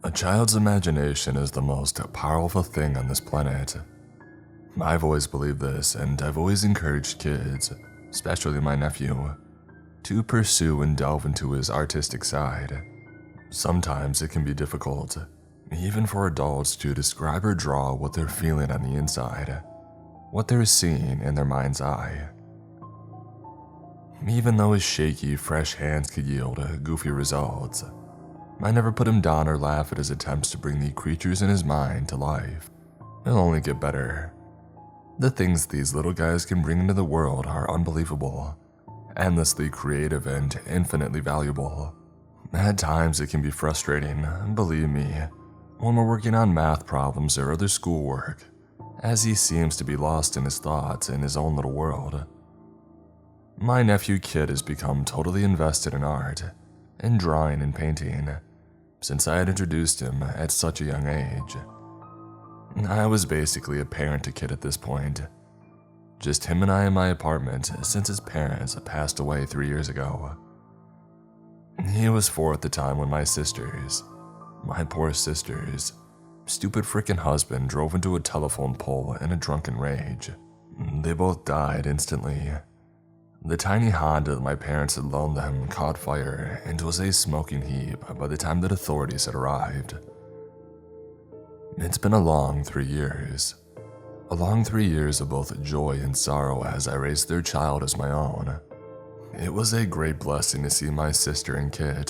A child's imagination is the most powerful thing on this planet. I've always believed this, and I've always encouraged kids, especially my nephew, to pursue and delve into his artistic side. Sometimes it can be difficult, even for adults, to describe or draw what they're feeling on the inside, what they're seeing in their mind's eye. Even though his shaky, fresh hands could yield goofy results, I never put him down or laugh at his attempts to bring the creatures in his mind to life. It'll only get better. The things these little guys can bring into the world are unbelievable, endlessly creative and infinitely valuable. At times it can be frustrating, believe me, when we're working on math problems or other schoolwork, as he seems to be lost in his thoughts in his own little world. My nephew Kid has become totally invested in art, in drawing and painting, since I had introduced him at such a young age. I was basically a parent to Kid at this point, just him and I in my apartment since his parents passed away 3 years ago. He was 4 at the time when my poor sisters, stupid frickin' husband drove into a telephone pole in a drunken rage. They both died instantly. The tiny Honda that my parents had loaned them caught fire and was a smoking heap by the time that authorities had arrived. It's been a long 3 years. A long 3 years of both joy and sorrow as I raised their child as my own. It was a great blessing to see my sister and Kid,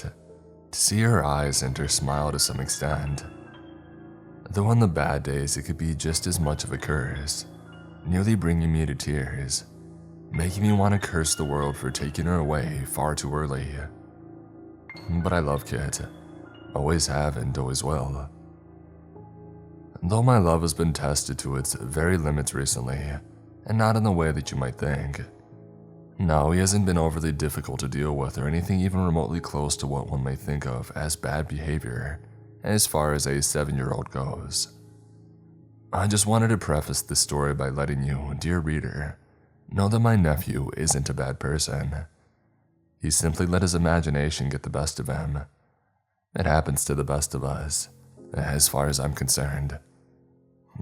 to see her eyes and her smile to some extent. Though on the bad days it could be just as much of a curse, nearly bringing me to tears, making me want to curse the world for taking her away far too early. But I love Kit, always have and always will. Though my love has been tested to its very limits recently, and not in the way that you might think. No, he hasn't been overly difficult to deal with or anything even remotely close to what one may think of as bad behavior as far as a 7-year-old goes. I just wanted to preface this story by letting you, dear reader, know that my nephew isn't a bad person. He simply let his imagination get the best of him. It happens to the best of us, as far as I'm concerned.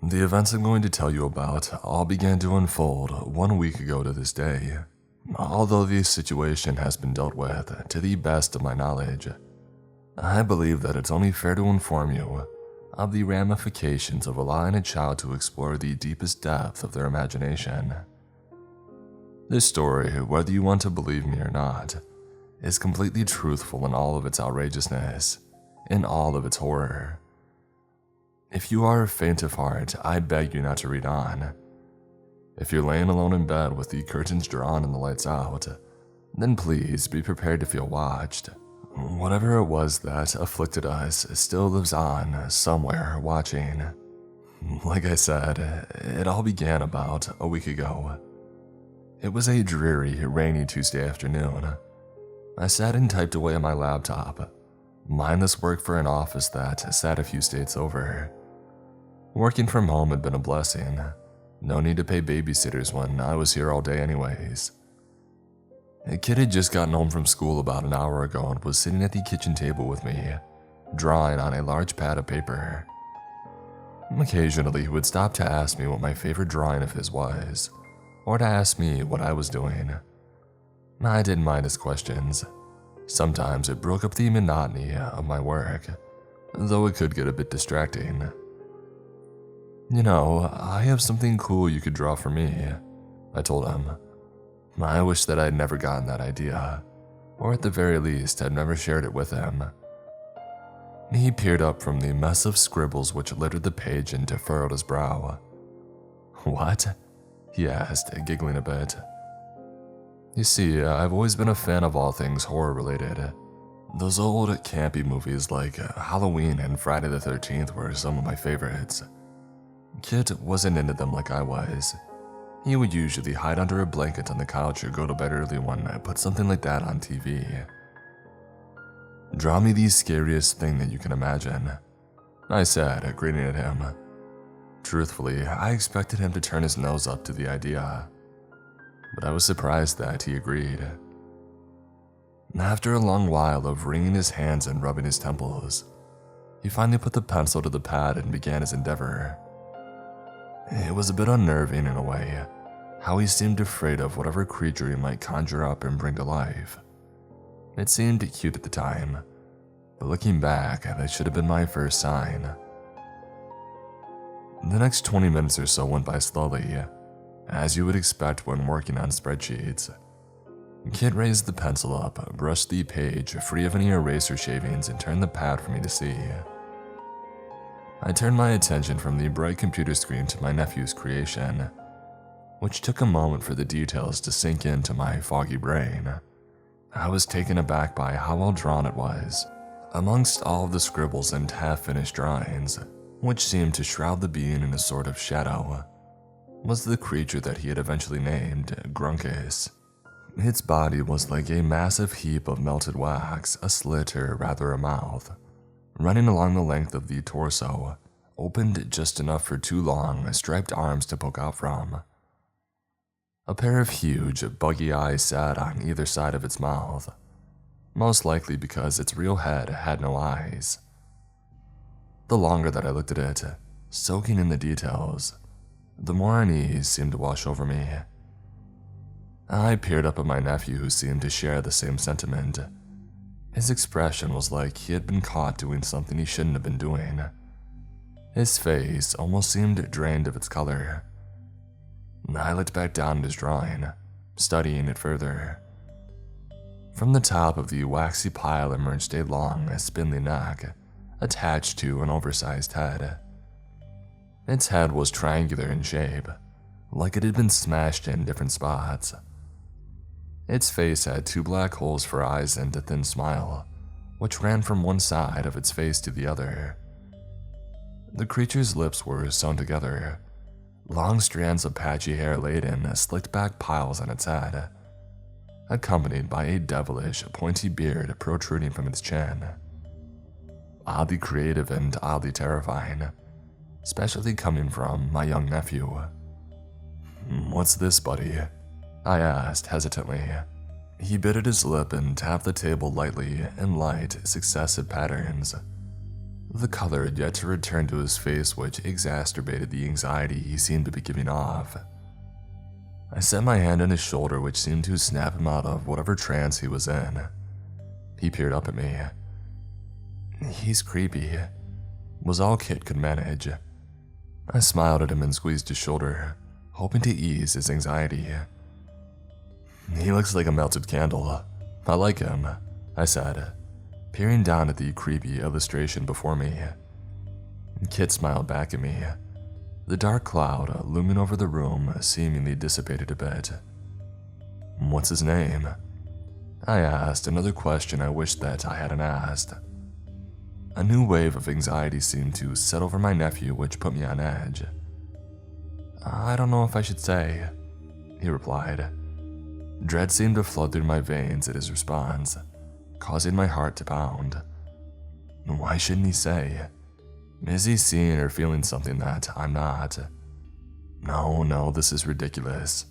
The events I'm going to tell you about all began to unfold 1 week ago to this day, although the situation has been dealt with to the best of my knowledge. I believe that it's only fair to inform you of the ramifications of allowing a child to explore the deepest depth of their imagination. This story, whether you want to believe me or not, is completely truthful in all of its outrageousness, in all of its horror. If you are faint of heart, I beg you not to read on. If you're laying alone in bed with the curtains drawn and the lights out, then please be prepared to feel watched. Whatever it was that afflicted us still lives on somewhere watching. Like I said, it all began about a week ago. It was a dreary, rainy Tuesday afternoon. I sat and typed away on my laptop, mindless work for an office that sat a few states over. Working from home had been a blessing. No need to pay babysitters when I was here all day anyways. A kid had just gotten home from school about an hour ago and was sitting at the kitchen table with me, drawing on a large pad of paper. Occasionally he would stop to ask me what my favorite drawing of his was, or to ask me what I was doing. I didn't mind his questions. Sometimes it broke up the monotony of my work, though it could get a bit distracting. You know, I have something cool you could draw for me, I told him. I wish that I'd never gotten that idea, or at the very least had never shared it with him. He peered up from the mess of scribbles which littered the page and furrowed his brow. What? He asked, giggling a bit. You see, I've always been a fan of all things horror-related. Those old, campy movies like Halloween and Friday the 13th were some of my favorites. Kit wasn't into them like I was. He would usually hide under a blanket on the couch or go to bed early when I put something like that on TV. Draw me the scariest thing that you can imagine, I said, grinning at him. Truthfully, I expected him to turn his nose up to the idea, but I was surprised that he agreed. After a long while of wringing his hands and rubbing his temples, He finally put the pencil to the pad and began his endeavor. It was a bit unnerving in a way, how he seemed afraid of whatever creature he might conjure up and bring to life. It seemed cute at the time, but looking back, that should have been my first sign. The next 20 minutes or so went by slowly, as you would expect when working on spreadsheets. Kit raised the pencil up, brushed the page free of any eraser shavings, and turned the pad for me to see. I turned my attention from the bright computer screen to my nephew's creation, which took a moment for the details to sink into my foggy brain. I was taken aback by how well drawn it was. Amongst all of the scribbles and half-finished drawings, which seemed to shroud the being in a sort of shadow, was the creature that he had eventually named grunkis. Its body was like a massive heap of melted wax, a slit or rather a mouth, running along the length of the torso, opened just enough for two long, striped arms to poke out from. A pair of huge, buggy eyes sat on either side of its mouth, most likely because its real head had no eyes. The longer that I looked at it, soaking in the details, the more unease seemed to wash over me. I peered up at my nephew, who seemed to share the same sentiment. His expression was like he had been caught doing something he shouldn't have been doing. His face almost seemed drained of its color. I looked back down at his drawing, studying it further. From the top of the waxy pile emerged a long, spindly neck, attached to an oversized head. Its head was triangular in shape, like it had been smashed in different spots. Its face had two black holes for eyes and a thin smile, which ran from one side of its face to the other. The creature's lips were sewn together, long strands of patchy hair laid in slicked back piles on its head, accompanied by a devilish, pointy beard protruding from its chin. Oddly creative and oddly terrifying, especially coming from my young nephew. "What's this, buddy?" I asked hesitantly. He bit at his lip and tapped the table lightly in light, successive patterns. The color had yet to return to his face, which exacerbated the anxiety he seemed to be giving off. I set my hand on his shoulder, which seemed to snap him out of whatever trance he was in. He peered up at me. "He's creepy," was all Kit could manage. I smiled at him and squeezed his shoulder, hoping to ease his anxiety. "He looks like a melted candle. I like him," I said, peering down at the creepy illustration before me. Kit smiled back at me. The dark cloud looming over the room seemingly dissipated a bit. "What's his name?" I asked, another question I wished that I hadn't asked. A new wave of anxiety seemed to set over my nephew, which put me on edge. "I don't know if I should say," he replied. Dread seemed to flood through my veins at his response, causing my heart to pound. Why shouldn't he say? Is he seeing or feeling something that I'm not? No, this is ridiculous.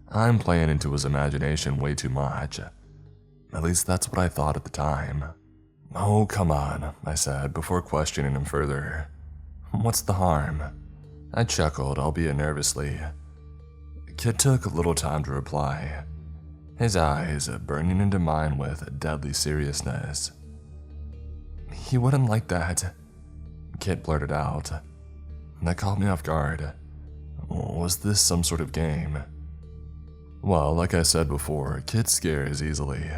I'm playing into his imagination way too much. At least that's what I thought at the time. "Oh, come on," I said before questioning him further. "What's the harm?" I chuckled, albeit nervously. Kit took little time to reply, his eyes burning into mine with deadly seriousness. "He wouldn't like that," Kit blurted out. That caught me off guard. Was this some sort of game? Well, like I said before, Kit scares easily.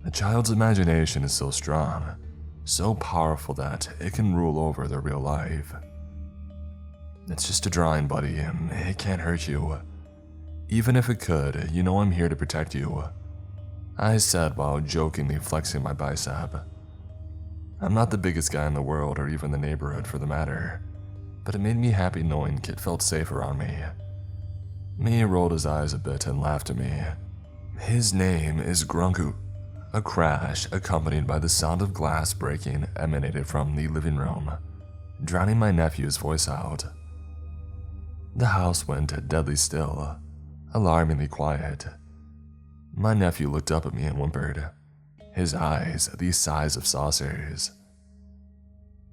A child's imagination is so strong, so powerful that it can rule over their real life. "It's just a drawing, buddy. It can't hurt you. Even if it could, you know I'm here to protect you," I said while jokingly flexing my bicep. I'm not the biggest guy in the world, or even the neighborhood for the matter, but it made me happy knowing Kit felt safe around me. He rolled his eyes a bit and laughed at me. "His name is Grunku." A crash, accompanied by the sound of glass breaking, emanated from the living room, drowning my nephew's voice out. The house went deadly still, alarmingly quiet. My nephew looked up at me and whimpered, his eyes the size of saucers.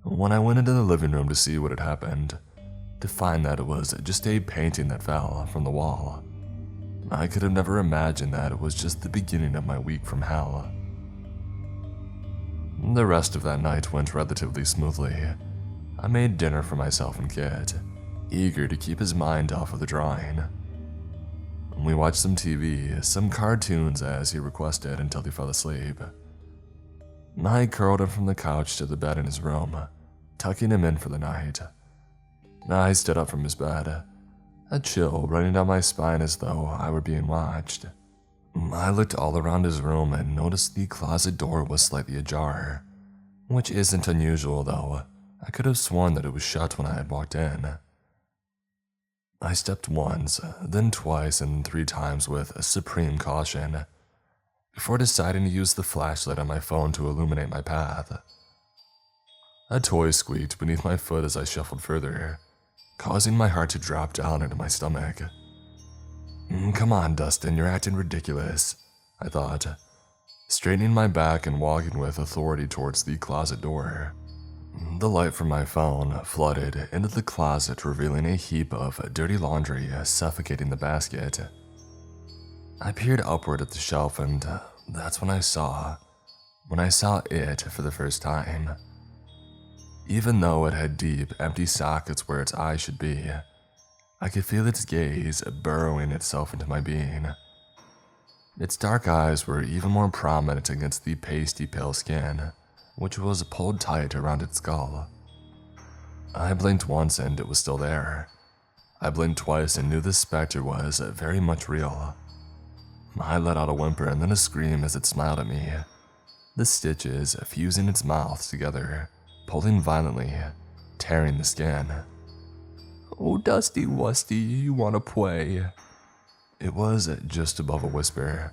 When I went into the living room to see what had happened, to find that it was just a painting that fell from the wall, I could have never imagined that it was just the beginning of my week from hell. The rest of that night went relatively smoothly. I made dinner for myself and Kit, eager to keep his mind off of the drawing. We watched some TV, some cartoons as he requested until he fell asleep. I curled him from the couch to the bed in his room, tucking him in for the night. I stood up from his bed, a chill running down my spine as though I were being watched. I looked all around his room and noticed the closet door was slightly ajar, which isn't unusual though. I could have sworn that it was shut when I had walked in. I stepped once, then twice, and 3 times with supreme caution, before deciding to use the flashlight on my phone to illuminate my path. A toy squeaked beneath my foot as I shuffled further, causing my heart to drop down into my stomach. Come on, Dustin, you're acting ridiculous, I thought, straightening my back and walking with authority towards the closet door. The light from my phone flooded into the closet, revealing a heap of dirty laundry suffocating the basket. I peered upward at the shelf, and that's when I saw it for the first time. Even though it had deep, empty sockets where its eyes should be, I could feel its gaze burrowing itself into my being. Its dark eyes were even more prominent against the pasty pale skin, which was pulled tight around its skull. I blinked once and it was still there. I blinked twice and knew the specter was very much real. I let out a whimper and then a scream as it smiled at me, the stitches fusing its mouth together, pulling violently, tearing the skin. "Oh, Dusty Wusty, you wanna play?" It was just above a whisper,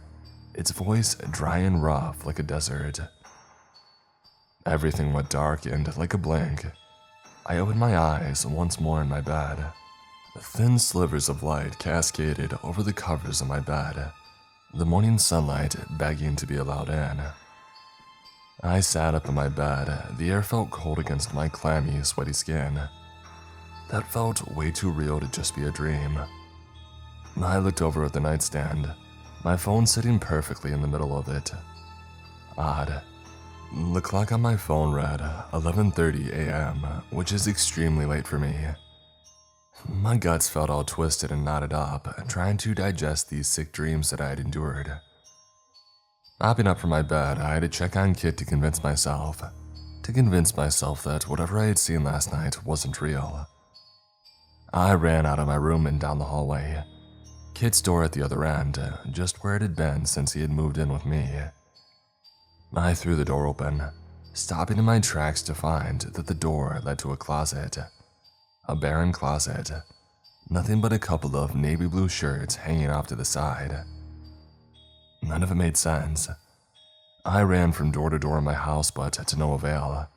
its voice dry and rough like a desert. Everything went dark and, like a blink, I opened my eyes once more in my bed. Thin slivers of light cascaded over the covers of my bed, the morning sunlight begging to be allowed in. I sat up in my bed, the air felt cold against my clammy, sweaty skin. That felt way too real to just be a dream. I looked over at the nightstand, my phone sitting perfectly in the middle of it. Odd. The clock on my phone read 11:30 a.m., which is extremely late for me. My guts felt all twisted and knotted up, trying to digest these sick dreams that I had endured. Hopping up from my bed, I had to check on Kit to convince myself that whatever I had seen last night wasn't real. I ran out of my room and down the hallway, Kit's door at the other end, just where it had been since he had moved in with me. I threw the door open, stopping in my tracks to find that the door led to a closet. A barren closet, nothing but a couple of navy blue shirts hanging off to the side. None of it made sense. I ran from door to door in my house, but to no avail.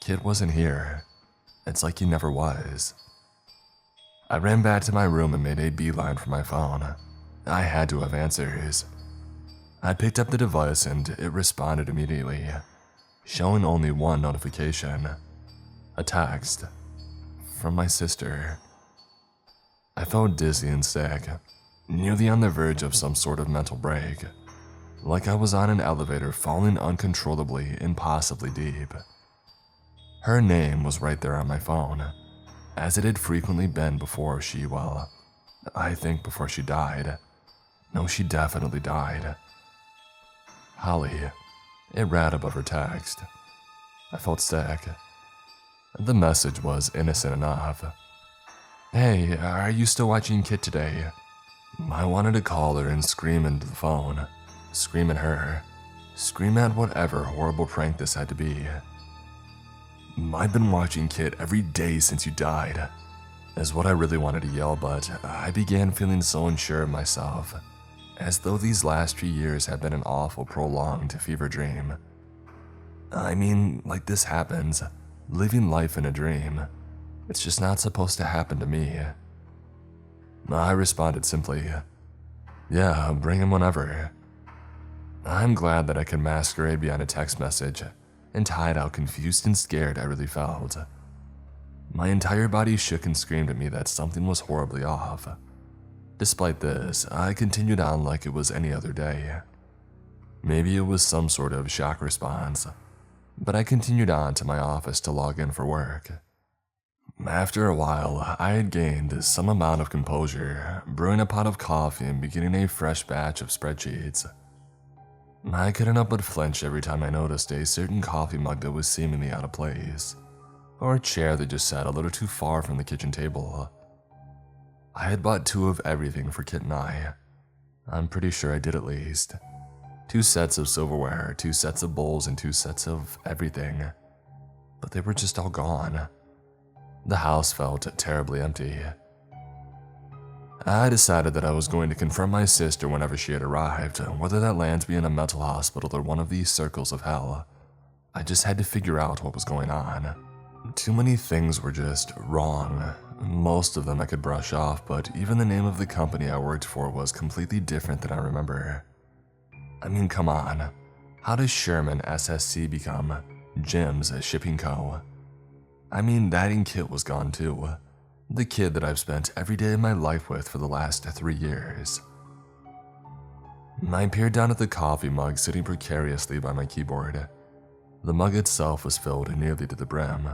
Kit wasn't here. It's like he never was. I ran back to my room and made a beeline for my phone. I had to have answers. I picked up the device and it responded immediately, showing only one notification. A text. From my sister. I felt dizzy and sick, nearly on the verge of some sort of mental break, like I was on an elevator falling uncontrollably, impossibly deep. Her name was right there on my phone, as it had frequently been before I think before she died. No, she definitely died. Holly. It read above her text. I felt sick. The message was innocent enough. "Hey, are you still watching Kit today?" I wanted to call her and scream into the phone. Scream at her. Scream at whatever horrible prank this had to be. "I've been watching Kit every day since you died," is what I really wanted to yell, but I began feeling so unsure of myself, as though these last few years had been an awful prolonged fever dream. I mean, like this happens, living life in a dream. It's just not supposed to happen to me. I responded simply, "Yeah, bring him whenever." I'm glad that I could masquerade behind a text message, and hide how confused and scared I really felt. My entire body shook and screamed at me that something was horribly off. Despite this, I continued on like it was any other day. Maybe it was some sort of shock response, but I continued on to my office to log in for work. After a while, I had gained some amount of composure, brewing a pot of coffee and beginning a fresh batch of spreadsheets. I couldn't help but flinch every time I noticed a certain coffee mug that was seemingly out of place, or a chair that just sat a little too far from the kitchen table. I had bought 2 of everything for Kit and I. I'm pretty sure I did at least. 2 sets of silverware, 2 sets of bowls, and 2 sets of everything. But they were just all gone. The house felt terribly empty. I decided that I was going to confront my sister whenever she had arrived, whether that lands me in a mental hospital or one of these circles of hell. I just had to figure out what was going on. Too many things were just wrong. Most of them I could brush off, but even the name of the company I worked for was completely different than I remember. I mean, come on. How does Sherman SSC become Jim's Shipping Co.? I mean, that and Kit was gone too. The kid that I've spent every day of my life with for the last 3 years. I peered down at the coffee mug sitting precariously by my keyboard. The mug itself was filled nearly to the brim,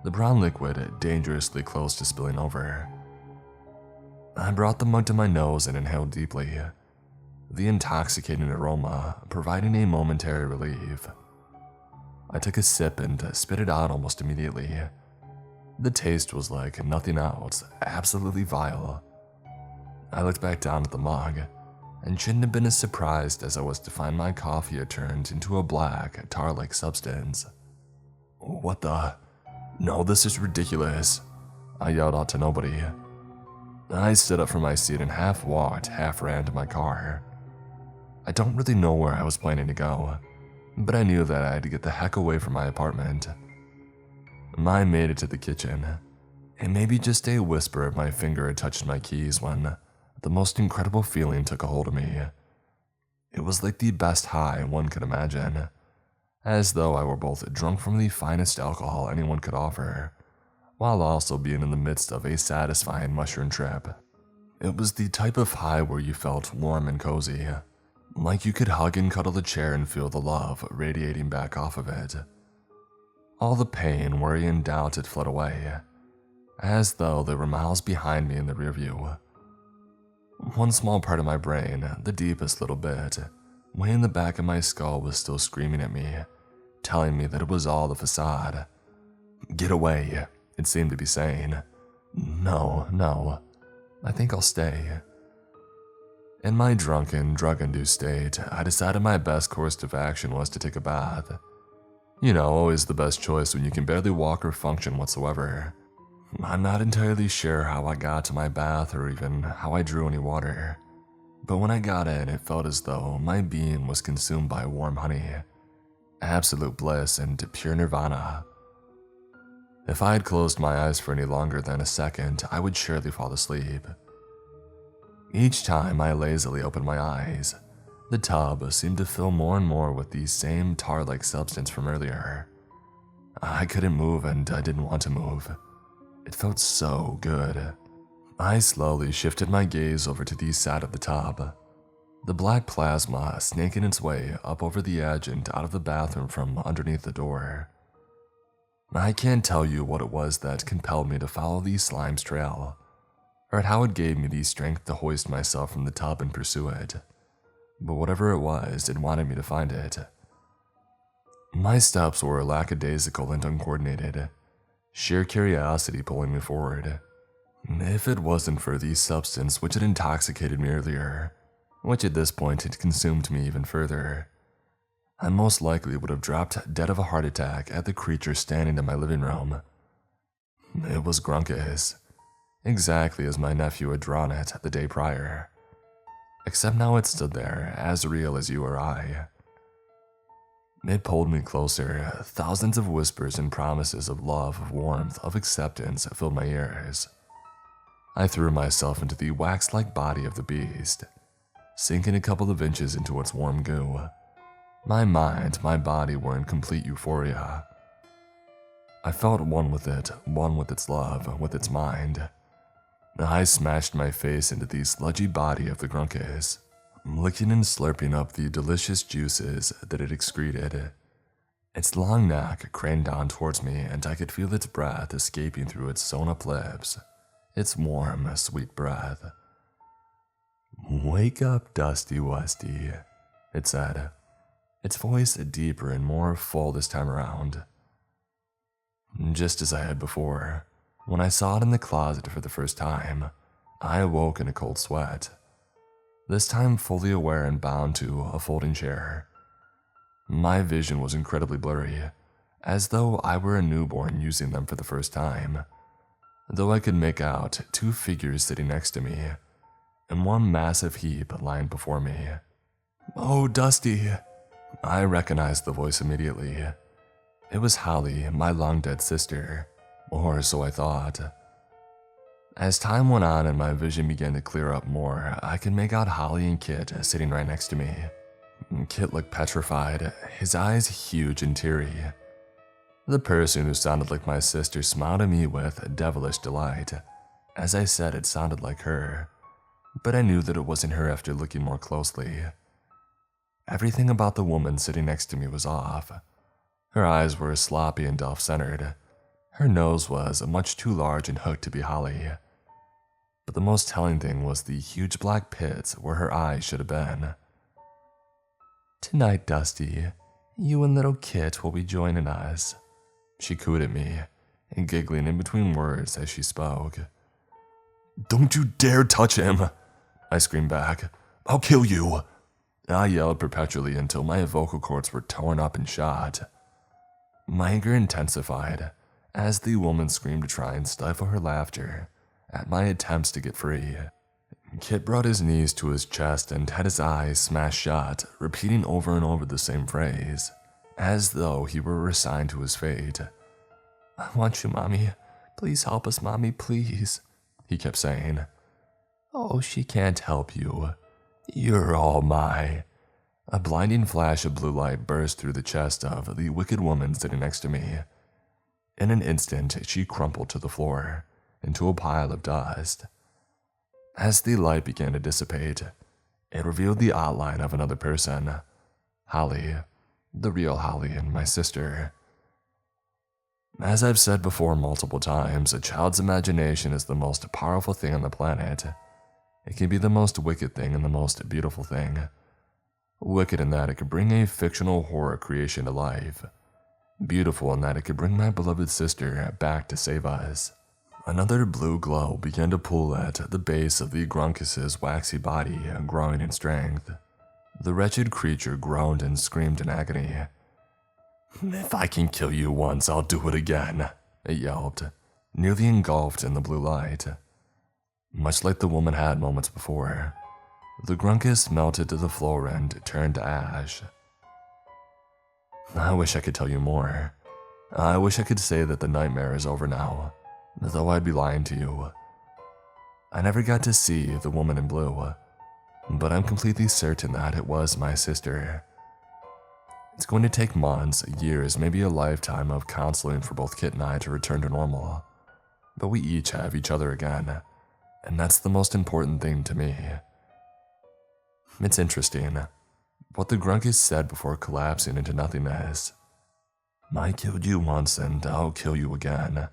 the brown liquid dangerously close to spilling over. I brought the mug to my nose and inhaled deeply, the intoxicating aroma providing a momentary relief. I took a sip and spit it out almost immediately. The taste was like nothing else, absolutely vile. I looked back down at the mug, and shouldn't have been as surprised as I was to find my coffee had turned into a black, tar-like substance. What the? No, this is ridiculous, I yelled out to nobody. I stood up from my seat and half walked, half ran to my car. I don't really know where I was planning to go, but I knew that I had to get the heck away from my apartment. I made it to the kitchen, and maybe just a whisper of my finger had touched my keys when the most incredible feeling took a hold of me. It was like the best high one could imagine, as though I were both drunk from the finest alcohol anyone could offer, while also being in the midst of a satisfying mushroom trip. It was the type of high where you felt warm and cozy, like you could hug and cuddle the chair and feel the love radiating back off of it. All the pain, worry, and doubt had fled away, as though they were miles behind me in the rearview. One small part of my brain, the deepest little bit, way in the back of my skull, was still screaming at me, telling me that it was all the facade. Get away, it seemed to be saying. No, I think I'll stay. In my drunken, drug-induced state, I decided my best course of action was to take a bath. You know, always the best choice when you can barely walk or function whatsoever. I'm not entirely sure how I got to my bath or even how I drew any water, but when I got in, it felt as though my being was consumed by warm honey. Absolute bliss and pure nirvana. If I had closed my eyes for any longer than a second, I would surely fall asleep. Each time I lazily opened my eyes, the tub seemed to fill more and more with the same tar-like substance from earlier. I couldn't move and I didn't want to move. It felt so good. I slowly shifted my gaze over to the side of the tub, the black plasma snaking its way up over the edge and out of the bathroom from underneath the door. I can't tell you what it was that compelled me to follow the slime's trail, or how it gave me the strength to hoist myself from the tub and pursue it. But whatever it was, it wanted me to find it. My steps were lackadaisical and uncoordinated, sheer curiosity pulling me forward. If it wasn't for the substance which had intoxicated me earlier, which at this point had consumed me even further, I most likely would have dropped dead of a heart attack at the creature standing in my living room. It was grunkis, exactly as my nephew had drawn it the day prior. Except now it stood there, as real as you or I. It pulled me closer. Thousands of whispers and promises of love, of warmth, of acceptance filled my ears. I threw myself into the wax-like body of the beast, sinking a couple of inches into its warm goo, My mind, my body were in complete euphoria. I felt one with it, one with its love, with its mind. I smashed my face into the sludgy body of the grunkis, licking and slurping up the delicious juices that it excreted. Its long neck craned down towards me, and I could feel its breath escaping through its sewn-up lips, its warm, sweet breath. "Wake up, Dusty Westy," it said, its voice deeper and more full this time around. Just as I had before, when I saw it in the closet for the first time, I awoke in a cold sweat, this time fully aware and bound to a folding chair. My vision was incredibly blurry, as though I were a newborn using them for the first time, though I could make out two figures sitting next to me, and one massive heap lying before me. "Oh, Dusty!" I recognized the voice immediately. It was Holly, my long-dead sister, or so I thought. As time went on and my vision began to clear up more, I could make out Holly and Kit sitting right next to me. Kit looked petrified, his eyes huge and teary. The person who sounded like my sister smiled at me with devilish delight. As I said, it sounded like her, but I knew that it wasn't her after looking more closely. Everything about the woman sitting next to me was off. Her eyes were sloppy and off-centered. Her nose was much too large and hooked to be Holly. But the most telling thing was the huge black pits where her eyes should have been. "Tonight, Dusty, you and little Kit will be joining us," she cooed at me, and giggling in between words as she spoke. "Don't you dare touch him!" I screamed back. "I'll kill you!" I yelled perpetually until my vocal cords were torn up and shot. My anger intensified as the woman screamed to try and stifle her laughter at my attempts to get free. Kit brought his knees to his chest and had his eyes smashed shut, repeating over and over the same phrase, as though he were resigned to his fate. "I want you, Mommy. Please help us, Mommy, please," he kept saying. "Oh, she can't help you. You're all mine." A blinding flash of blue light burst through the chest of the wicked woman sitting next to me. In an instant, she crumpled to the floor, into a pile of dust. As the light began to dissipate, it revealed the outline of another person, Holly, the real Holly, and my sister. As I've said before multiple times, a child's imagination is the most powerful thing on the planet. It can be the most wicked thing and the most beautiful thing. Wicked in that it could bring a fictional horror creation to life. Beautiful in that it could bring my beloved sister back to save us. Another blue glow began to pull at the base of the grunkis's waxy body, growing in strength. The wretched creature groaned and screamed in agony. "If I can kill you once, I'll do it again," it yelped, nearly engulfed in the blue light. Much like the woman had moments before, the grunkis melted to the floor and turned to ash. I wish I could tell you more. I wish I could say that the nightmare is over now, though I'd be lying to you. I never got to see the woman in blue, but I'm completely certain that it was my sister. It's going to take months, years, maybe a lifetime of counseling for both Kit and I to return to normal, but we each have each other again, and that's the most important thing to me. It's interesting what the grunkis said before collapsing into nothingness. "I killed you once and I'll kill you again,"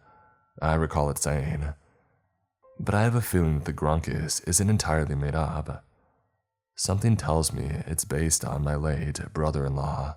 I recall it saying. But I have a feeling that the grunkis isn't entirely made up. Something tells me it's based on my late brother-in-law.